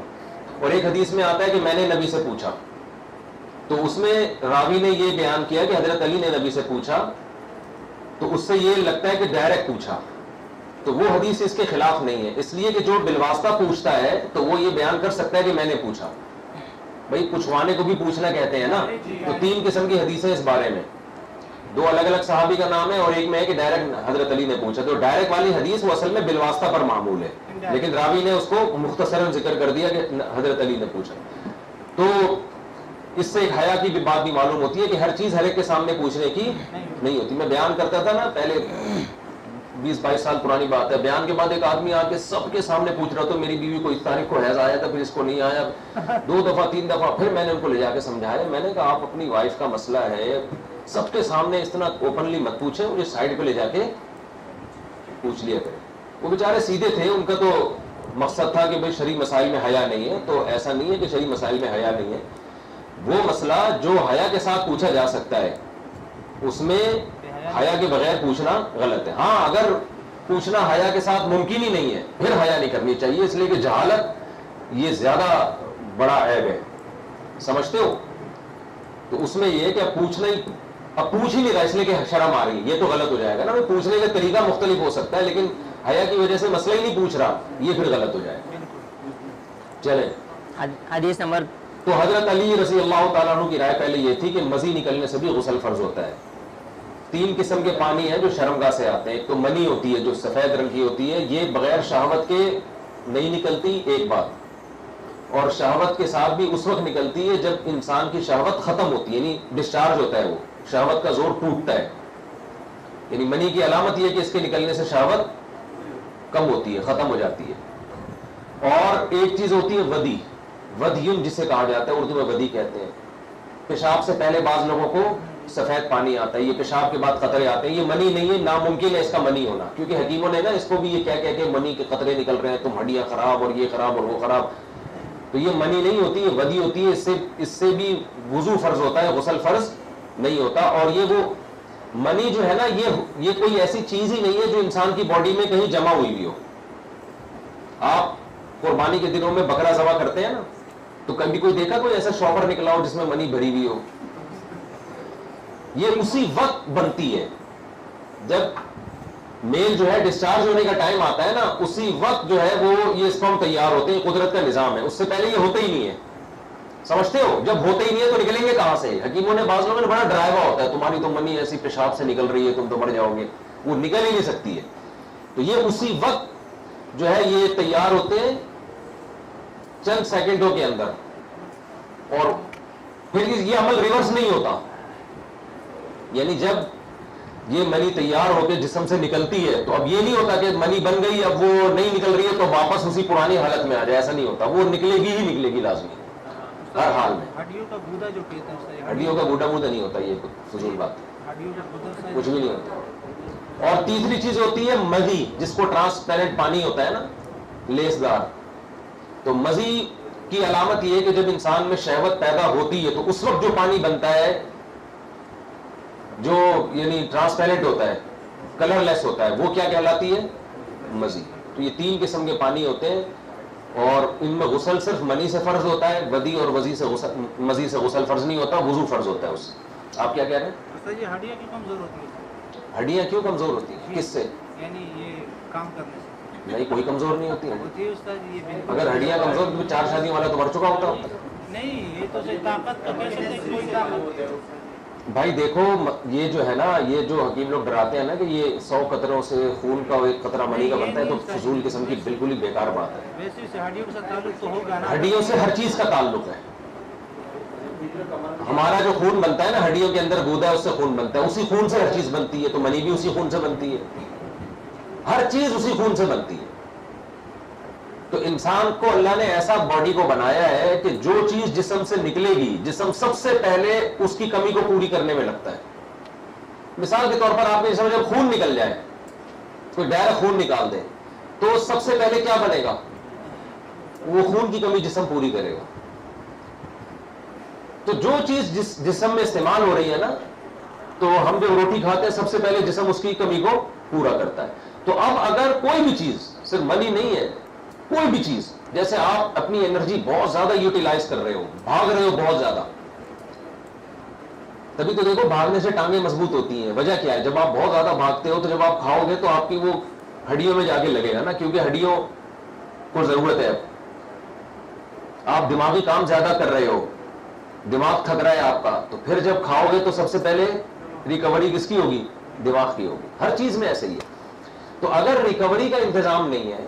اور ایک حدیث میں آتا ہے کہ میں نے نبی سے پوچھا، تو اس میں راوی نے یہ بیان کیا کہ حضرت علی نے نبی سے پوچھا، تو اس سے یہ لگتا ہے کہ ڈائریکٹ پوچھا، تو وہ حدیث اس کے خلاف نہیں ہے. اس لیے کہ جو بالواسطہ پوچھتا ہے تو وہ یہ بیان کر سکتا ہے کہ میں نے پوچھا. بھائی پوچھوانے کو بھی پوچھنا کہتے ہیں نا. تو 3 قسم کی حدیثیں اس بارے میں، 2 الگ الگ صحابی کا نام ہے اور ایک میں ہے کہ ڈائریکٹ حضرت علی نے پوچھا. تو ڈائریکٹ والی حدیث وہ اصل میں بالواسطہ پر معمول ہے، لیکن راوی نے اس کو مختصراً ذکر کر دیا کہ حضرت علی نے پوچھا. تو اس سے ایک حیا کی بھی بات بھی معلوم ہوتی ہے کہ ہر چیز ہر ایک کے سامنے پوچھنے کی نہیں ہوتی. میں بیان کرتا تھا نا پہلے 20-22 سال پرانی بات ہے، بیان کے بعد ایک آدمی آ کے سب کے سامنے پوچھ رہا تھا میری بیوی کو اس تاریخ کو حیض آیا تھا، پھر اس کو نہیں آیا. 2 دفعہ 3 دفعہ پھر میں نے ان کو لے جا کے سمجھایا. میں نے کہا آپ اپنی وائف کا مسئلہ ہے سب کے سامنے اس طرح اوپنلی مت پوچھیں، مجھے سائڈ پہ لے جا کے پوچھ لیا کریں. وہ بیچارے سیدھے تھے، ان کا تو مقصد تھا کہ بھائی شرعی مسائل میں حیا نہیں ہے. تو ایسا نہیں ہے کہ شرعی مسائل میں حیا نہیں ہے. وہ مسئلہ جو حیا کے ساتھ پوچھا جا سکتا ہے اس میں حیا کے بغیر پوچھنا غلط ہے. ہاں اگر پوچھنا حیا کے ساتھ ممکن ہی نہیں ہے پھر حیا نہیں کرنی چاہیے، اس لیے کہ جہالت یہ زیادہ بڑا عیب ہے، سمجھتے ہو. تو اس میں یہ ہے کہ اب پوچھنا ہی اب پوچھ ہی نہیں رہا اس لیے کہ شرم آ رہی ہے، یہ تو غلط ہو جائے گا نا. پوچھنے کا طریقہ مختلف ہو سکتا ہے لیکن حیا کی وجہ سے مسئلہ ہی نہیں پوچھ رہا، یہ پھر غلط ہو جائے گا. چلیں حدیث نمبر تو حضرت علی رضی اللہ تعالیٰ عنہ کی رائے پہلے یہ تھی کہ مزی نکلنے سے بھی غسل فرض ہوتا ہے. 3 قسم کے پانی ہیں جو شرمگاہ سے آتے ہیں. ایک تو منی ہوتی ہے جو سفید رنگ کی ہوتی ہے, یہ بغیر شہوت کے نہیں نکلتی ایک بات, اور شہوت کے ساتھ بھی اس وقت نکلتی ہے جب انسان کی شہوت ختم ہوتی ہے, یعنی ڈسچارج ہوتا ہے, وہ شہوت کا زور ٹوٹتا ہے. یعنی منی کی علامت یہ کہ اس کے نکلنے سے شہوت کم ہوتی ہے, ختم ہو جاتی ہے. اور ایک چیز ہوتی ہے ودی, ودیون جسے کہا جاتا ہے, اردو میں ودی کہتے ہیں. پیشاب سے پہلے بعض لوگوں کو سفید پانی آتا ہے, یہ پیشاب کے بعد قطرے آتے ہیں. یہ منی نہیں ہے, ناممکن ہے اس کا منی ہونا, کیونکہ حکیموں نے نا اس کو بھی یہ کہہ کہ منی کے قطرے نکل رہے ہیں, تم ہڈیاں خراب اور یہ خراب اور وہ خراب. تو یہ منی نہیں ہوتی, یہ ودی ہوتی ہے. اس سے بھی وضو فرض ہوتا ہے, غسل فرض نہیں ہوتا. اور یہ وہ منی جو ہے نا, یہ کوئی ایسی چیز ہی نہیں ہے جو انسان کی باڈی میں کہیں جمع ہوئی بھی ہو. آپ قربانی کے دنوں میں بکرا ذبح کرتے ہیں نا, تو کبھی کوئی دیکھا کوئی ایسا شاپر نکلا ہو جس میں منی بھری ہوئی ہو؟ یہ اسی وقت بنتی ہے جب میل جو ہے ڈسچارج ہونے کا ٹائم آتا ہے نا, اسی وقت جو ہے وہ یہ اسپرم تیار ہوتے ہیں. قدرت کا نظام ہے, اس سے پہلے یہ ہوتے ہی نہیں ہے. سمجھتے ہو, جب ہوتے ہی نہیں ہے تو نکلیں گے کہاں سے؟ حکیموں نے, بعض لوگوں نے بڑا ڈرائیوا ہوتا ہے, تمہاری تو منی ایسی پیشاب سے نکل رہی ہے, تم تو مر جاؤ گے. وہ نکل ہی نہیں سکتی ہے. تو یہ اسی وقت جو ہے یہ تیار ہوتے ہیں چند سیکنڈوں کے اندر, اور پھر یہ عمل ریورس نہیں ہوتا. یعنی جب یہ منی تیار ہو کے جسم سے نکلتی ہے تو اب یہ نہیں ہوتا کہ منی بن گئی اب وہ نہیں نکل رہی ہے تو واپس اسی پرانی حالت میں آ جائے, ایسا نہیں ہوتا. وہ نکلے گی ہی نکلے گی لازمی ہر حال میں. ہڈیوں کا گودا جو کہتے ہیں, ہڈیوں کا گودا مودا نہیں ہوتا, یہ فضول بات, ہڈیوں کا گودا کچھ بھی نہیں ہوتا. اور تیسری چیز ہوتی ہے مزی, جس کو ٹرانسپیرنٹ پانی ہوتا ہے نا, لیس دار. تو مزی کی علامت یہ ہے کہ جب انسان میں شہوت پیدا ہوتی ہے تو اس وقت جو پانی بنتا ہے جو یعنی ٹرانسپیرنٹ ہوتا ہے, کلر لیس ہوتا ہے, وہ کیا کہلاتی ہے؟ مزی. تو یہ 3 قسم کے پانی ہوتے ہیں, اور ان میں غسل صرف منی سے فرض ہوتا ہے, ودی اور مزی سے غسل فرض نہیں ہوتا, وضو فرض ہوتا ہے اس سے. آپ کیا کہہ رہے ہیں؟ یہ ہڈیاں کیوں کمزور ہوتی ہیں؟ ہڈیاں کیوں کمزور ہوتی ہیں, کس سے؟ یعنی یہ کام کرنے سے. نہیں, کوئی کمزور نہیں ہوتی ہوتی ہے استاد, یہ بالکل. اگر ہڈیاں کمزور تو 4 شادیوں والا تو مر چکا ہوتا. نہیں, یہ تو طاقت تو کیسے دیکھ, کوئی طاقت. بھائی دیکھو, یہ جو ہے نا, یہ جو حکیم لوگ ڈراتے ہیں نا کہ یہ 100 قطروں سے خون کا ایک قطرہ منی کا بنتا ہے, تو فضول قسم کی بالکل ہی بیکار بات ہے. ویسے سے ہڈیوں کے ساتھ تعلق تو ہوگا نا, ہڈیوں سے ہر چیز کا تعلق ہے. ہمارا جو خون بنتا ہے نا, ہڈیوں کے اندر گودا ہے, اس سے خون بنتا ہے, اسی خون سے ہر چیز بنتی ہے. تو منی بھی اسی خون سے بنتی ہے, ہر چیز اسی خون سے بنتی ہے. تو انسان کو اللہ نے ایسا باڈی کو بنایا ہے کہ جو چیز جسم سے نکلے گی, جسم سب سے پہلے اس کی کمی کو پوری کرنے میں لگتا ہے. مثال کے طور پر آپ نے سمجھا خون نکل جائے, کوئی ڈائریکٹ خون نکال دے, تو سب سے پہلے کیا بنے گا؟ وہ خون کی کمی جسم پوری کرے گا. تو جو چیز جسم میں استعمال ہو رہی ہے نا, تو ہم جو روٹی کھاتے ہیں سب سے پہلے جسم اس کی کمی کو پورا کرتا ہے. تو اب اگر کوئی بھی چیز, صرف منی نہیں ہے, کوئی بھی چیز, جیسے آپ اپنی انرجی بہت زیادہ یوٹیلائز کر رہے ہو, بھاگ رہے ہو بہت زیادہ, تبھی تو دیکھو بھاگنے سے ٹانگیں مضبوط ہوتی ہیں. وجہ کیا ہے؟ جب آپ بہت زیادہ بھاگتے ہو تو جب آپ کھاؤ گے تو آپ کی وہ ہڈیوں میں جا کے لگے گا نا, کیونکہ ہڈیوں کو ضرورت ہے. آپ دماغی کام زیادہ کر رہے ہو, دماغ تھک رہا ہے آپ کا, تو پھر جب کھاؤ گے تو سب سے پہلے ریکوری کس کی ہوگی؟ دماغ کی ہوگی. ہر چیز میں ایسے ہی ہے. تو اگر ریکوری کا انتظام نہیں ہے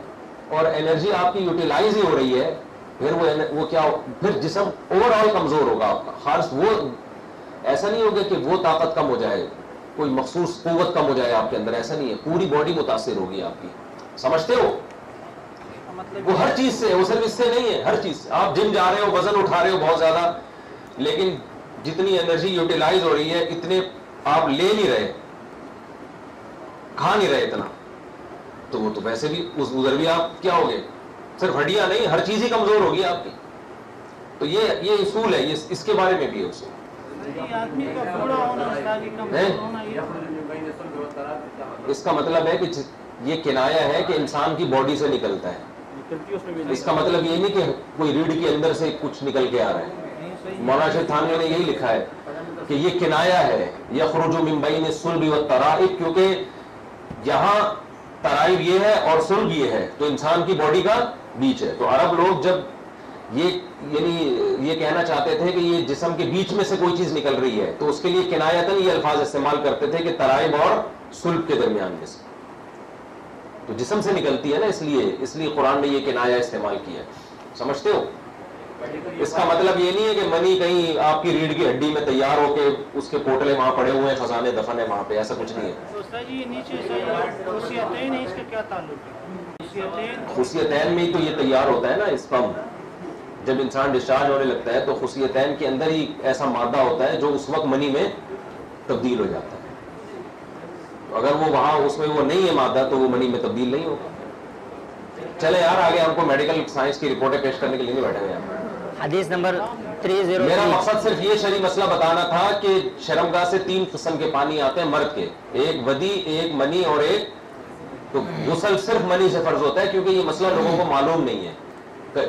اور انرجی آپ کی یوٹیلائز ہی ہو رہی ہے, پھر وہ کیا, پھر جسم اوور آل کمزور ہوگا آپ کا. خاص وہ ایسا نہیں ہوگا کہ وہ طاقت کم ہو جائے, کوئی مخصوص قوت کم ہو جائے آپ کے اندر, ایسا نہیں ہے. پوری باڈی متاثر ہوگی آپ کی. سمجھتے ہو؟ وہ ہر چیز سے, وہ صرف اس سے نہیں ہے, ہر چیز سے. آپ جم جا رہے ہو, وزن اٹھا رہے ہو بہت زیادہ, لیکن جتنی انرجی یوٹیلائز ہو رہی ہے اتنے آپ لے نہیں رہے, کھا نہیں رہے اتنا, تو وہ تو ویسے بھی ادھر بھی آپ کیا ہوگے, صرف ہڈیاں نہیں, ہر چیز ہی کمزور ہوگی آپ کی. تو یہ اصول ہے, اس کے بارے میں بھی ہے اصول. اس کا مطلب ہے کہ یہ کنایا ہے کہ انسان کی باڈی سے نکلتا ہے. اس کا مطلب یہ نہیں کہ کوئی ریڑھ کے اندر سے کچھ نکل کے آ رہا ہے. مولانا شیخ تھانوی نے یہی لکھا ہے کہ یہ کنایا ہے, یخرج من بین الصلب والترائب, کیونکہ یہاں ترائب یہ ہے اور صلب یہ ہے, تو انسان کی باڈی کا بیچ ہے. تو عرب لوگ جب یہ کہنا چاہتے تھے کہ یہ جسم کے بیچ میں سے کوئی چیز نکل رہی ہے، تو اس کے لیے کنایتاً یہ الفاظ استعمال کرتے تھے کہ ترائب اور صلب کے درمیان میں سے، تو جسم سے نکلتی ہے نا، اس لیے قرآن نے یہ کنایا استعمال کیا. سمجھتے ہو؟ اس کا مطلب یہ نہیں ہے کہ منی کہیں آپ کی ریڑھ کی ہڈی میں تیار ہو کے اس کے پوٹلے وہاں پڑے ہوئے ہیں، خزانے دفن ہے وہاں پہ، ایسا کچھ نہیں ہے. خصیتین میں ہی تو یہ تیار ہوتا ہے نا اسپم. جب انسان ڈسچارج ہونے لگتا ہے تو خصیتین کے اندر ہی ایسا مادہ ہوتا ہے جو اس وقت منی میں تبدیل ہو جاتا ہے. اگر وہ وہاں اس میں وہ نہیں ہے مادہ تو وہ منی میں تبدیل نہیں ہوگا. چلے یار آگے ہم کو میڈیکل سائنس کی رپورٹیں پیش کرنے کے لیے نہیں بیٹھے ہوئے ہیں. حدیث نمبر 303. میرا مقصد صرف یہ شرعی مسئلہ بتانا تھا کہ شرمگاہ سے 3 قسم کے پانی آتے ہیں مرد کے، ایک ودی، ایک منی اور ایک، تو غسل صرف منی سے فرض ہوتا ہے کیونکہ یہ مسئلہ لوگوں کو معلوم نہیں ہے.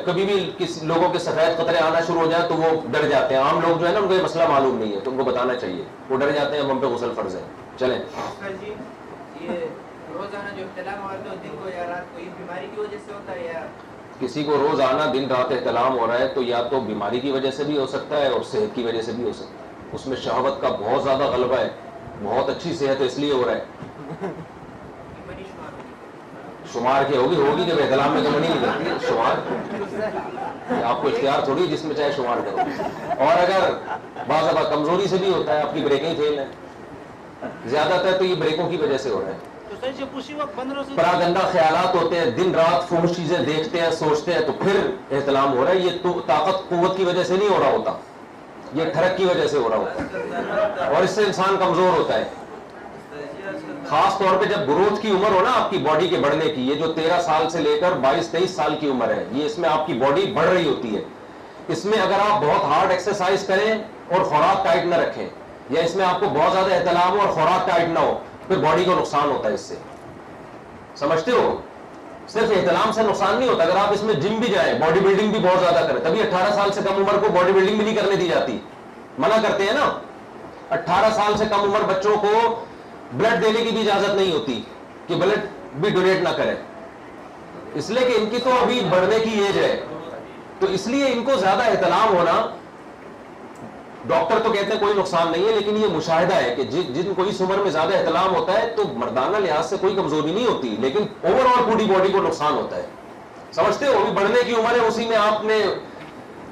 کبھی بھی کسی لوگوں کے سفید قطرے آنا شروع ہو جائیں تو وہ ڈر جاتے ہیں. عام لوگ جو ہے نا ان کو یہ مسئلہ معلوم نہیں ہے تو ان کو بتانا چاہیے، وہ ڈر جاتے ہیں ہم پہ غسل فرض ہے. چلیں روزانہ جو احتلام ہوتا ہے دن کو یا رات کو، یہ بیماری کی وجہ سے ہوتا ہے یا کسی کو روزانہ دن رات احتلام ہو رہا ہے تو یا تو بیماری کی وجہ سے بھی ہو سکتا ہے اور صحت کی وجہ سے بھی ہو سکتا ہے. اس میں شہوت کا بہت زیادہ غلبہ ہے، بہت اچھی صحت ہے اس لیے ہو رہا ہے. شمار کی ہوگی جب احتلام میں تو نہیں نکلتی ہے شمار. آپ کو اختیار تھوڑی جس میں چاہے شمار کرو. اور اگر بعض دفعہ کمزوری سے بھی ہوتا ہے، آپ کی بریکیں فیل ہیں، زیادہ تر تو یہ بریکوں کی وجہ سے ہو رہا ہے. پراگندہ خیالات ہوتے ہیں، دن رات فحش چیزیں دیکھتے ہیں سوچتے ہیں تو پھر احتلام ہو رہا ہے. یہ تو طاقت قوت کی وجہ سے نہیں ہو رہا ہوتا، یہ ٹھڑک کی وجہ سے ہو رہا ہوتا ہے اور اس سے انسان کمزور ہوتا ہے. خاص طور پہ جب گروتھ کی عمر ہو نا آپ کی باڈی کے بڑھنے کی، یہ جو 13 سال سے لے کر 22-23 سال کی عمر ہے، یہ اس میں آپ کی باڈی بڑھ رہی ہوتی ہے. اس میں اگر آپ بہت ہارڈ ایکسرسائز کریں اور خوراک ٹائٹ نہ رکھیں، یا اس میں آپ کو بہت زیادہ احتلام ہو اور خوراک ٹائٹ نہ ہو، پھر باڈی کو نقصان ہوتا ہے اس سے. سمجھتے ہو؟ صرف احتلام سے نقصان نہیں ہوتا. اگر آپ اس میں جم بھی جائیں، باڈی بلڈنگ بھی بہت زیادہ کریں، تبھی 18 سال سے کم عمر کو باڈی بلڈنگ بھی نہیں کرنے دی جاتی، منع کرتے ہیں نا. 18 سال سے کم عمر بچوں کو بلڈ دینے کی بھی اجازت نہیں ہوتی کہ بلڈ بھی ڈونیٹ نہ کریں، اس لیے کہ ان کی تو ابھی بڑھنے کی ایج ہے. تو اس لیے ان کو زیادہ احتلام ہونا، ڈاکٹر تو کہتے ہیں کوئی نقصان نہیں ہے، لیکن یہ مشاہدہ ہے کہ جن کو اس عمر میں زیادہ احتلام ہوتا ہے تو مردانہ لحاظ سے کوئی کمزوری نہیں ہوتی، لیکن اوور آل پوری باڈی کو نقصان ہوتا ہے. سمجھتے ہو؟ ابھی بڑھنے کی عمر ہے، اسی میں آپ نے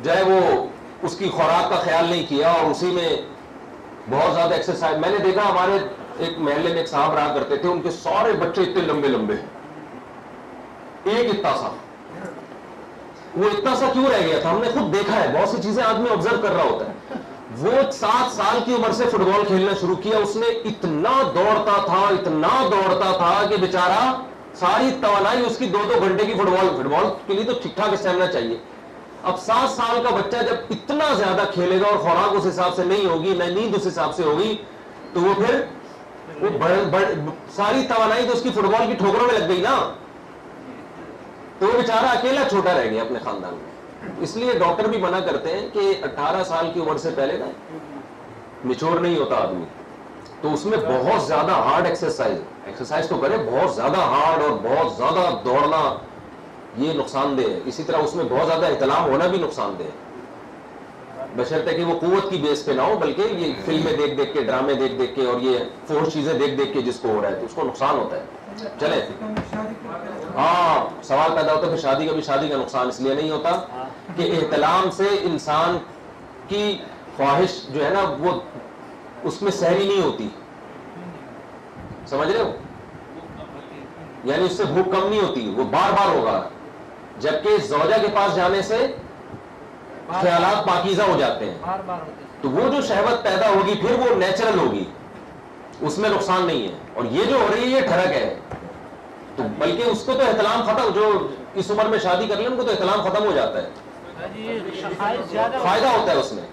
جو ہے وہ اس کی خوراک کا خیال نہیں کیا اور اسی میں بہت زیادہ ایکسرسائز. میں نے دیکھا ہمارے ایک محلے میں ایک صاحب رہا کرتے تھے، ان کے سارے بچے اتنے لمبے لمبے، ایک اتنا سا. وہ اتنا سا کیوں رہ گیا تھا؟ ہم نے خود دیکھا ہے، بہت سی چیزیں آدمی آبزرو کر رہا ہوتا ہے. وہ 7 سال کی عمر سے فٹ بال کھیلنا شروع کیا، اس نے اتنا دوڑتا تھا کہ بیچارہ ساری توانائی اس کی 2-2 گھنٹے کی فٹ بال کے لیے تو ٹھیک ٹھاک اسٹیمنا چاہیے. اب 7 سال کا بچہ جب اتنا زیادہ کھیلے گا اور خوراک اس حساب سے نہیں ہوگی، نہ نیند اس حساب سے ہوگی، تو وہ پھر ساری توانائی تو اس کی فٹ بال کی ٹھوکروں میں لگ گئی نا، تو وہ بیچارہ اکیلا چھوٹا رہ گیا اپنے خاندان میں. اس لیے ڈاکٹر بھی منع کرتے ہیں کہ 18 سال کی عمر سے پہلے نا میچور نہیں ہوتا آدمی، تو اس میں بہت زیادہ ہارڈ ایکسرسائز تو کرے، بہت زیادہ ہارڈ اور بہت زیادہ دوڑنا یہ نقصان دہ ہے. اسی طرح اس میں بہت زیادہ احتلام ہونا بھی نقصان دہ ہے، بشرطے کہ وہ قوت کی بیس پہ نہ ہو، بلکہ یہ فلمیں دیکھ دیکھ کے، ڈرامے دیکھ دیکھ کے اور یہ فحش چیزیں دیکھ دیکھ کے جس کو ہو رہا ہے تو اس کو نقصان ہوتا ہے. چلے ہاں سوال پیدا ہوتا ہے پھر شادی کا نقصان اس لیے نہیں ہوتا کہ احتلام سے انسان کی خواہش جو ہے نا وہ اس میں سحری نہیں ہوتی. سمجھ رہے ہو؟ یعنی اس سے بھوک کم نہیں ہوتی، وہ بار بار ہوگا. جبکہ زوجہ کے پاس جانے سے خیالات پاکیزہ ہو جاتے ہیں، تو وہ جو شہوت پیدا ہوگی پھر وہ نیچرل ہوگی، اس میں نقصان نہیں ہے. اور یہ جو ہو رہی ہے یہ ٹھڑک ہے، تو بلکہ اس کو تو احتلام ختم، جو اس عمر میں شادی کر لیں ان کو تو احتلام ختم ہو جاتا ہے، فائدہ ہوتا ہے اس میں.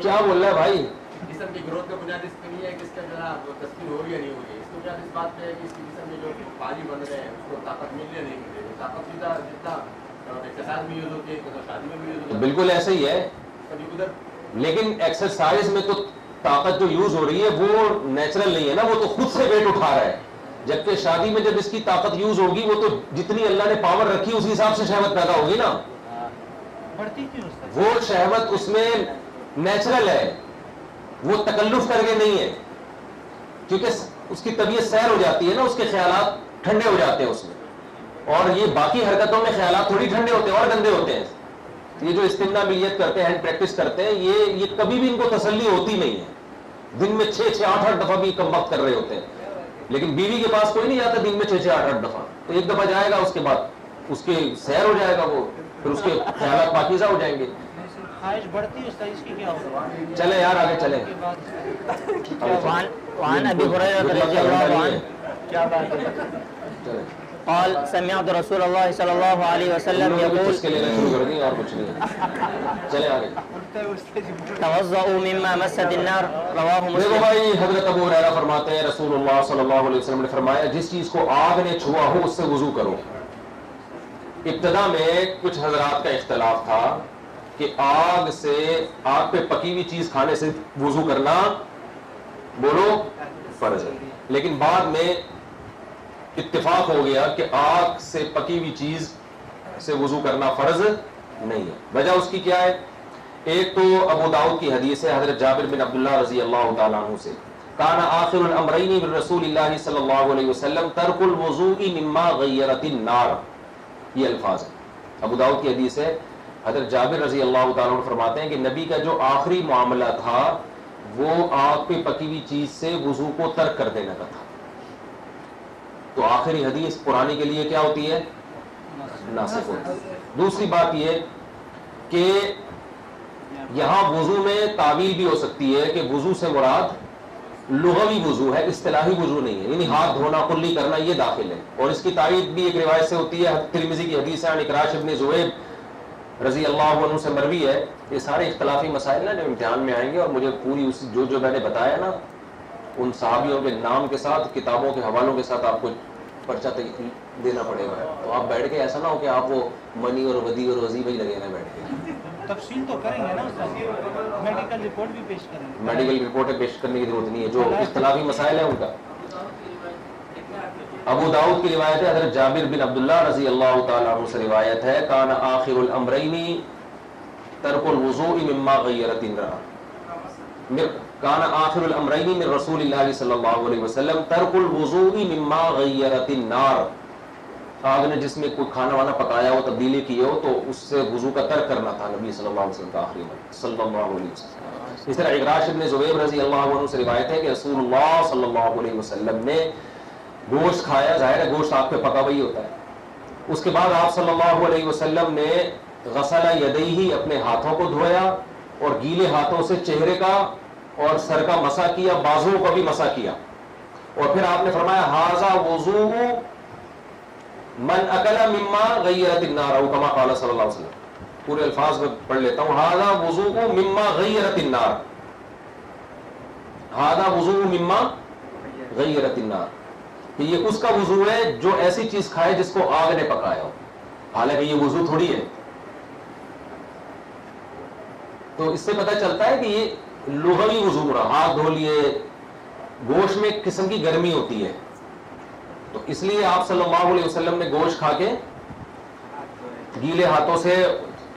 کیا بول رہا ہے بھائی؟ جسم کی گروتھ کا بنیاد اس پہ نہیں ہے کہ اس کا جو ہے تسکین ہو رہی ہے نہیں ہو رہی ہے، اس کو بنیاد اس بات پہ ہے کہ اس کے جسم میں جو پانی بن رہے ہیں اس کو طاقت مل رہی ہے نہیں مل رہی. طاقت جتنا ایکسرسائز میں یوز ہوتی ہے تو شادی میں بھی یوز ہوتی ہے. بالکل ایسا ہی ہے، لیکن ایکسرسائز میں تو طاقت جو یوز ہو رہی ہے وہ نیچرل نہیں ہے نا، وہ تو خود سے ویٹ اٹھا رہا ہے. جبکہ شادی میں جب اس کی طاقت یوز ہوگی وہ تو جتنی اللہ نے پاور رکھی اسی حساب سے شہوت پیدا ہوگی نا. بڑھتی کیوں اس طرح؟ وہ شہوت اس میں نیچرل ہے, وہ تکلف کر کے نہیں ہے, کیونکہ اس کی طبیعت سیر ہو جاتی ہے نا, اس کے خیالات ٹھنڈے ہو جاتے ہیں اس میں, اور یہ باقی حرکتوں میں خیالات تھوڑی ٹھنڈے ہوتے ہیں اور گندے ہوتے ہیں. یہ جو استمنا ملیت کرتے ہیں, ہینڈ پریکٹس کرتے ہیں, یہ کبھی بھی ان کو تسلی ہوتی نہیں ہے. دن میں 6-8 دفعہ بھی کم وقت کر رہے ہوتے ہیں, لیکن بیوی کے پاس کوئی نہیں جاتا دن میں 6-8 دفعہ. تو ایک دفعہ جائے گا, اس کے بعد اس کے سیر ہو جائے گا, وہ پھر اس کے خیالات پاکیزہ ہو جائیں گے. خواہش بڑھتی ہے اس کی کیا ہوگا؟ چلے یار آگے چلیں. وعن ابي هريره رضي الله عنه کیا بات ہے؟ چلیں قال سمعت رسول الله صلى الله عليه وسلم يقول اس کے لینا شروع کر دیں اور کچھ نہیں ہے. چلے آگے. توضؤوا مما مست النار رواه دیکھو مسلم. بھائی, حضرت ابو ہریرہ فرماتے ہیں رسول اللہ صلی اللہ علیہ وسلم نے فرمایا جس چیز کو آگ نے چھوا ہو اس سے وضو کرو. ابتدا میں کچھ حضرات کا اختلاف تھا کہ آگ پہ پکی ہوئی چیز کھانے سے وضو کرنا بولو فرض ہے, لیکن بعد میں اتفاق ہو گیا کہ آگ سے پکی ہوئی چیز سے وضو کرنا فرض نہیں ہے. وجہ اس کی کیا ہے؟ ایک تو ابو داؤد کی حدیث ہے حضرت جابر بن عبداللہ رضی اللہ تعالیٰ عنہ سے, کان آخر الامرین من رسول اللہ صلی اللہ علیہ وسلم ترک الوضوء مما غیرت النار. یہ الفاظ ہیں, ابو داؤد کی حدیث ہے. حضرت جابر رضی اللہ تعالیٰ عنہ فرماتے ہیں کہ نبی کا جو آخری معاملہ تھا وہ آگ پہ پکی ہوئی چیز سے وضو کو ترک کر دینے کا تھا. تو آخری حدیث پرانی کے لیے کیا ہوتی ہے؟ ناسخ ہوتی ہے. دوسری بات یہ کہ یہاں وضو میں تعویل بھی ہو سکتی ہے کہ وضو سے مراد لغوی وضو ہے, اصطلاحی وضو نہیں ہے, یعنی ہاتھ دھونا کلی کرنا یہ داخل ہے. اور اس کی تائید بھی ایک روایت سے ہوتی ہے, ترمذی کی حدیث ہے اکراش ابن زویب رضی اللہ عنہ سے مروی ہے. یہ سارے اختلافی مسائل نا جو امتحان میں آئیں گے, اور مجھے پوری جو میں نے بتایا نا ان صحابیوں کے نام کے ساتھ کتابوں کے حوالوں کے ساتھ آپ کو پرچہ دینا پڑے گا. تو آپ بیٹھ کے ایسا نہ ہو کہ آپ وہ منی اور ودی اور وزی بھائی لگے نا بیٹھ کے. تفصیل تو کریں گے نا, میڈیکل رپورٹ بھی پیش کریں گے. میڈیکل رپورٹ پیش کرنے کی ضرورت نہیں ہے, جو اختلافی مسائل ہیں ان کا. ابو داؤد کی روایت ہے حضرت جابر بن عبداللہ رضی اللہ تعالیٰ عنہ سے روایت ہے, کان آخر الامرین ترک الوضوء مما غیرت النار, کان آخر الامرین من رسول اللہ صلی اللہ علیہ وسلم ترک الوضوء مما غیرت النار. آگ نے جس میں کوئی کھانا وانا پکایا ہو, تبدیلی کی ہو, تو اس سے وضو کا ترک کرنا تھا نبی صلی اللہ علیہ وسلم کا آخری عمل صلی اللہ علیہ وسلم. اس طرح اکراش ابن زبیر رضی اللہ عنہ سے روایت ہے کہ رسول اللہ صلی اللہ علیہ وسلم نے گوشت کھایا, ظاہر ہے گوشت آگ پہ پکا وہی ہوتا ہے. اس کے بعد آپ صلی اللہ علیہ وسلم نے غسل یدیہ اپنے ہاتھوں کو دھویا, اور گیلے ہاتھوں سے چہرے کا اور سر کا مسح کیا, بازوؤں کا بھی مسح کیا, اور پھر آپ نے فرمایا ھذا وضوء من اکل مما غیرت النار او کما قال صلی اللہ علیہ وسلم. پورے الفاظ میں پڑھ لیتا ہوں, ھذا وضوء مما غیرت النار, ھذا وضوء مما غیرت النار, کہ یہ اس کا وضو ہے جو ایسی چیز کھائے جس کو آگ نے پکایا ہو. حالانکہ یہ وضو تھوڑی ہے. تو اس سے پتہ چلتا ہے کہ یہ لغوی وضو رہا, ہاتھ دھو لیے. گوشت میں ایک قسم کی گرمی ہوتی ہے, تو اس لیے آپ صلی اللہ علیہ وسلم نے گوشت کھا کے گیلے ہاتھوں سے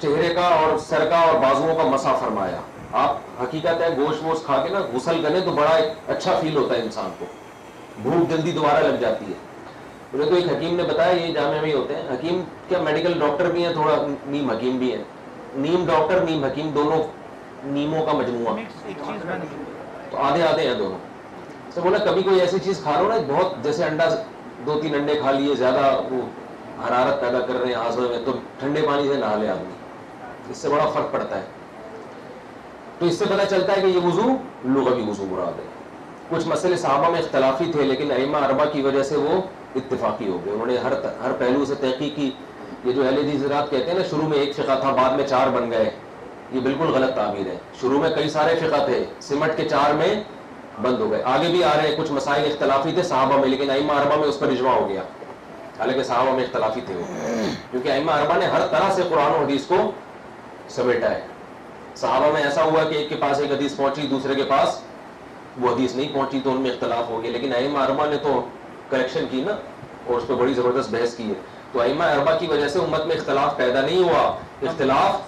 چہرے کا اور سر کا اور بازوؤں کا مسح فرمایا. آپ حقیقت ہے گوشت ووشت کھا کے نا غسل کریں تو بڑا اچھا فیل ہوتا ہے انسان کو, بھوک جلدی دوبارہ لگ جاتی ہے. مجھے تو ایک حکیم نے بتایا, یہ جامعہ میں ہوتے ہیں حکیم, کیا میڈیکل ڈاکٹر بھی ہیں, تھوڑا نیم حکیم بھی ہیں, نیم ڈاکٹر نیم حکیم, دونوں نیموں کا مجموعہ, تو آدھے آدھے ہیں دونوں. سے بولا کبھی کوئی ایسی چیز کھا رہا ہو نا بہت, جیسے انڈا 2-3 انڈے کھا لیے, زیادہ وہ حرارت پیدا کر رہے ہیں ہاضمے میں, تو ٹھنڈے پانی سے نہا لے آدمی, اس سے بڑا فرق پڑتا ہے. تو اس سے پتہ چلتا ہے کہ یہ وضو لغوی وضو مراد ہے. کچھ مسئلے صحابہ میں اختلافی تھے, لیکن ائمہ اربعہ کی وجہ سے وہ اتفاقی ہو گئے. انہوں نے ہر پہلو سے تحقیق کی. یہ جو اہل حدیث حضرات کہتے ہیں نا شروع میں ایک فقہ تھا بعد میں 4 بن گئے, یہ بالکل غلط تعبیر ہے. شروع میں کئی سارے فقہ تھے, سمٹ کے 4 میں بند ہو گئے. آگے بھی آ رہے ہیں, کچھ مسائل اختلافی تھے صحابہ میں, لیکن ائمہ اربعہ میں اس پر اجماع ہو گیا. حالانکہ صحابہ میں اختلافی تھے وہ, کیونکہ ائمہ اربعہ نے ہر طرح سے قرآن و حدیث کو سمیٹا ہے. صحابہ میں ایسا ہوا کہ ایک کے پاس ایک حدیث پہنچی, دوسرے کے پاس وہ حدیث نہیں پہنچی, تو ان میں اختلاف ہو گیا. لیکن ائمہ اربعہ نے تو کریکشن کی نا, اور اس پہ بڑی زبردست بحث کی ہے. تو ائمہ اربعہ کی وجہ سے امت میں اختلاف پیدا نہیں ہوا, اختلاف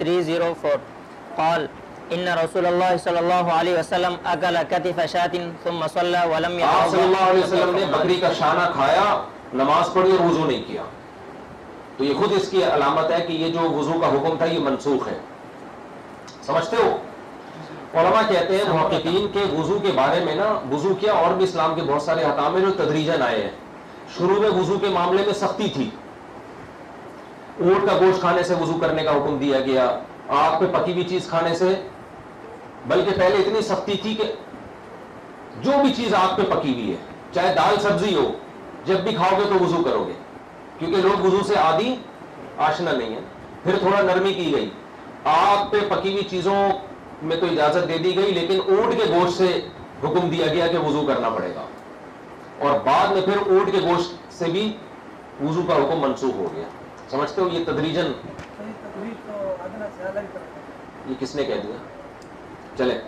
304 قال إن رسول الله صلى الله عليه وسلم أكل كتف شاة ثم صلى ولم آپ صلی اللہ علیہ وسلم نے يتوضأ بکری کا شانہ کھایا، نماز پڑھی اور وضو نہیں کیا. تو یہ خود اس کی علامت ہے کہ یہ جو وضو کا حکم تھا یہ منسوخ ہے. سمجھتے ہو؟ علماء کہتے ہیں محققین کے وضو کے بارے میں نا، وضو کیا اور بھی اسلام کے بہت سارے احکام ہیں جو تدریجاً آئے ہیں. شروع میں وضو کے معاملے میں سختی تھی، اونٹ کا گوشت کھانے سے وضو کرنے کا حکم دیا گیا، آگ پہ پکی ہوئی چیز کھانے سے، بلکہ پہلے اتنی سختی تھی کہ جو بھی چیز آگ پہ پکی ہوئی ہے، چاہے دال سبزی ہو، جب بھی کھاؤ گے تو وضو کرو گے، کیونکہ لوگ وضو سے عادی آشنا نہیں ہے. پھر تھوڑا نرمی کی گئی، آگ پہ پکی ہوئی چیزوں میں تو اجازت دے دی گئی، لیکن اونٹ کے گوشت سے حکم دیا گیا کہ وضو کرنا پڑے گا. اور بعد میں پھر اونٹ کے گوشت سے بھی وضو کا حکم منسوخ ہو گیا. سمجھتے ہو؟ یہ تدریجاً. یہ کس نے کہہ دیا؟ چلے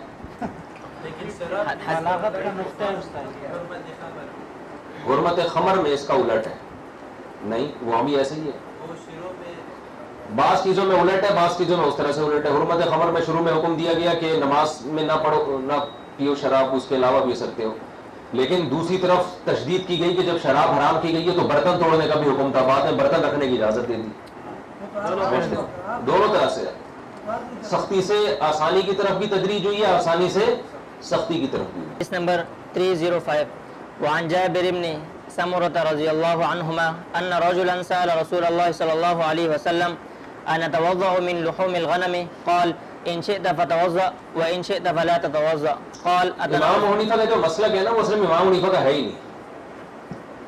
حرمت خمر میں اس کا الٹ ہے. نہیں، وہ بھی ایسے ہی ہے. بعض چیزوں میں الٹ ہے، بعض چیزوں میں اس طرح سے الٹ ہے. حرمت خمر میں شروع میں حکم دیا گیا کہ نماز میں نہ پڑھو، نہ پیو شراب، اس کے علاوہ پی سکتے ہو. لیکن دوسری طرف تشدید کی گئی کہ جب شراب حرام کی گئی ہے تو برتن توڑنے کا بھی حکم تھا، بعد میں برتن رکھنے کی اجازت دے دی. دونوں طرح سے سختی سے آسانی کی طرف بھی تدریج ہوئی ہے، آسانی سے سختی کی طرف بھی. حدیث نمبر 305 وعن جابر بن سمرة رضي الله عنهما أن رجلا سأل رسول الله صلى الله عليه وسلم أن أتوضأ من لحوم الغنم قال إن شئت فتوضأ وإن شئت فلا تتوضأ قال امام حنیفہ کا جو مسلک ہے نا، وہ صرف امام حنیفہ کا ہے ہی نہیں.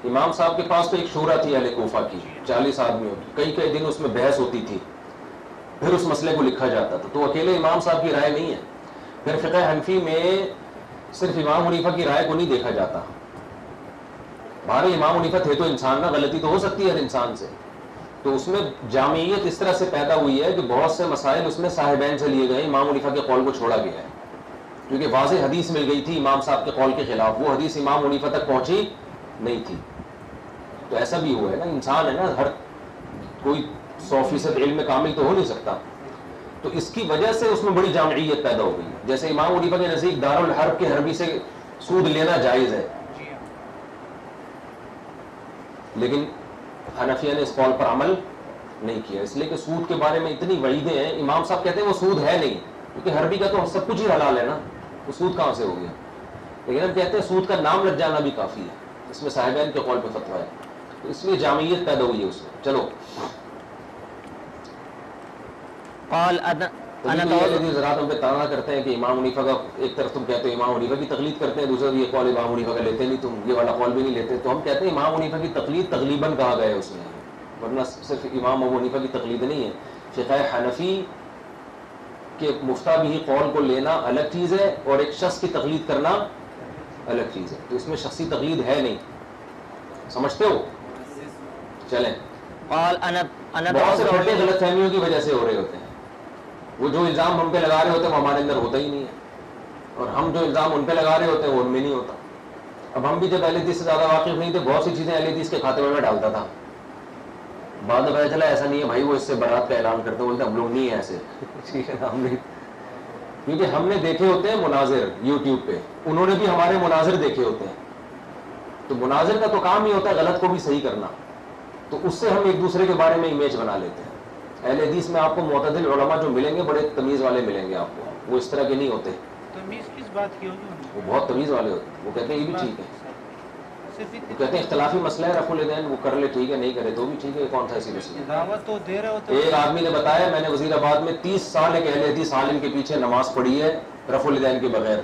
امام صاحب کے پاس تو ایک شورا تھی اہل کوفہ کی، 40 آدمیوں کی، کئی دن اس میں بحث ہوتی تھی، پھر اس مسئلے کو لکھا جاتا تھا. تو اکیلے امام صاحب کی رائے نہیں ہے. پھر فقہ حنفی میں صرف امام حنیفہ کی رائے کو نہیں دیکھا جاتا. بھارے امام حنیفہ تھے تو انسان نا، غلطی تو ہو سکتی ہے ہر انسان سے. تو اس میں جامعیت اس طرح سے پیدا ہوئی ہے کہ بہت سے مسائل اس میں صاحبین سے لیے گئے، امام حنیفہ کے قول کو چھوڑا گیا ہے، کیونکہ واضح حدیث مل گئی تھی امام صاحب کے قول کے خلاف، وہ حدیث امام حنیفہ تک پہنچی نہیں تھی. تو ایسا بھی ہوا ہے نا، انسان ہے نا، ہر کوئی 100% علم میں کامل تو ہو نہیں سکتا. تو اس کی وجہ سے اس میں بڑی جامعیت پیدا ہو گئی. جیسے امام حنیفہ کے نزدیک دارالحرب کے حربی سے سود لینا جائز ہے، لیکن حنفیہ نے اس قول پر عمل نہیں کیا، اس لیے کہ سود کے بارے میں اتنی وعیدیں ہیں. امام صاحب کہتے ہیں وہ سود ہے نہیں، کیونکہ حربی کا تو سب کچھ ہی حلال ہے نا، وہ سود کہاں سے ہو گیا. لیکن ہم کہتے ہیں سود کا نام لگ جانا بھی کافی ہے. اس میں صاحبین کے قول پہ فتویٰ ہے، تو اس لیے جامعیت پیدا ہوئی ہے اس میں. چلو قال ذرا تم پہ تانا کرتے ہیں کہ امام حنیفہ کا، ایک طرف تم کہتے ہو امام حنیفہ کی تقلید کرتے ہیں، دوسرا یہ قول امام حنیفہ کا لیتے نہیں، تم یہ والا قول بھی نہیں لیتے. تو ہم کہتے ہیں امام حنیفہ کی تقلید تقلیباً کہا گیا ہے اس میں، ورنہ صرف امام ابو حنیفہ کی تقلید نہیں ہے. فقہ حنفی کے مفتہ بھی قول کو لینا الگ چیز ہے اور ایک شخص کی تقلید کرنا الگ چیز ہے. تو اس میں شخصی تقلید ہے نہیں. سمجھتے ہو؟ چلیں. قال بہت سے چھوٹے غلط فہمیوں کی وجہ سے ہو رہے ہوتے ہیں. وہ جو الزام ہم پہ لگا رہے ہوتے ہیں وہ ہمارے اندر ہوتا ہی نہیں ہے، اور ہم جو الزام ان پہ لگا رہے ہوتے ہیں وہ ان میں نہیں ہوتا. اب ہم بھی جب اہل حدیث سے زیادہ واقف نہیں تھے، بہت سی چیزیں اہل حدیث کے کھاتے میں ڈالتا تھا. بعد میں پتا چلا ایسا نہیں ہے بھائی، وہ اس سے برات کا اعلان کرتے، بولتے ہم لوگ نہیں ہیں ایسے. ٹھیک ہے نا، ہم نہیں، کیونکہ ہم نے دیکھے ہوتے ہیں مناظر یوٹیوب پہ، انہوں نے بھی ہمارے مناظر دیکھے ہوتے ہیں. تو مناظر کا تو کام ہی ہوتا ہے غلط کو بھی صحیح کرنا. تو اس سے ہم ایک دوسرے کے بارے میں امیج بنا لیتے ہیں. اہل حدیث میں آپ کو معتدل علماء جو ملیں گے بڑے تمیز والے ملیں گے آپ کو، وہ اس طرح کے نہیں ہوتے. تمیز کس بات کی ہوگی؟ وہ بہت تمیز والے ہوتے ہیں. وہ کہتے ہیں یہ بھی ٹھیک ہے، وہ کہتے ہیں اختلافی مسئلہ ہے رفع الیدین، وہ کر لے ٹھیک ہے، نہیں کرے تو بھی ٹھیک ہے، کون سا ایسی مسئلہ. دعوت تو دے رہے ہوتے. ایک آدمی نے بتایا میں نے وزیر آباد میں 30 سال ایک اہل حدیث عالم کے پیچھے نماز پڑھی ہے رفع الیدین کے بغیر،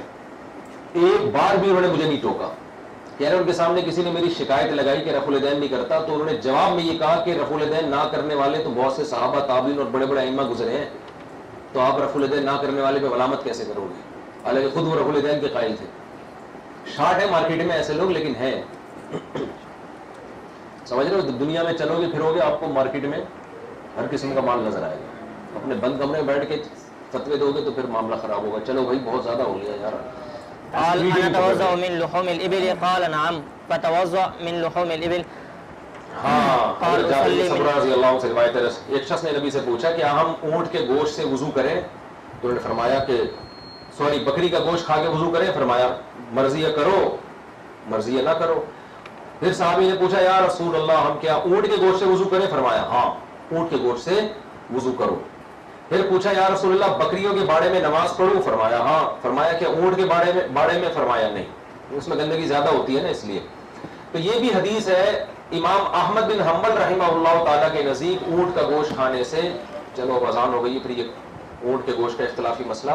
ایک بار بھی انہوں نے مجھے نہیں ٹوکا. کہہ رہے ان کے سامنے کسی نے میری شکایت لگائی کہ رفع الیدین نہیں کرتا، تو انہوں نے جواب میں یہ کہا کہ رفع الیدین نہ کرنے والے تو بہت سے صحابہ تابعین اور بڑے بڑے ائمہ گزرے ہیں، تو آپ رفع الیدین نہ کرنے والے پہ ملامت کیسے کرو گے؟ حالانکہ خود وہ رفع الیدین کے قائل تھے. شارٹ ہے مارکیٹ میں ایسے لوگ، لیکن ہیں. سمجھ رہے ہو؟ دنیا میں چلو گے پھرو گے آپ کو مارکیٹ میں ہر قسم کا مال نظر آئے گا. اپنے بند کمرے میں بیٹھ کے فتوے دو گے تو پھر معاملہ خراب ہوگا. چلو بھائی بہت زیادہ ہو گیا یار. قال أنا أتوضأ من لحوم الإبل قال نعم فتوضأ من لحوم الإبل ہاں قال حضرت جابر بن أصلي سمرہ رضی اللہ عنہ سے روایت ہے، ایک شخص نے نبی سے پوچھا کہ ہم اونٹ کے گوشت سے وضو کریں؟ تو انہوں نے فرمایا کہ سوری بکری کا گوشت کھا کے وضو کریں؟ فرمایا مرضی ہے کرو مرضی ہے نہ کرو۔ پھر صحابی نے پوچھا یا رسول اللہ ہم کیا اونٹ کے گوشت سے وضو کریں؟ فرمایا ہاں اونٹ کے گوشت سے وضو کرو۔ پھر پوچھا یا رسول اللہ بکریوں کے باڑے میں نماز پڑھوں؟ فرمایا ہاں۔ فرمایا کہ اونٹ کے باڑے میں؟ فرمایا نہیں، اس میں گندگی زیادہ ہوتی ہے نا اس لیے۔ تو یہ بھی حدیث ہے امام احمد بن حنبل رحمہ اللہ تعالیٰ کے نزدیک اونٹ کا گوشت کھانے سے، چلو اذان ہو گئی، پھر یہ اونٹ کے گوشت کا اختلافی مسئلہ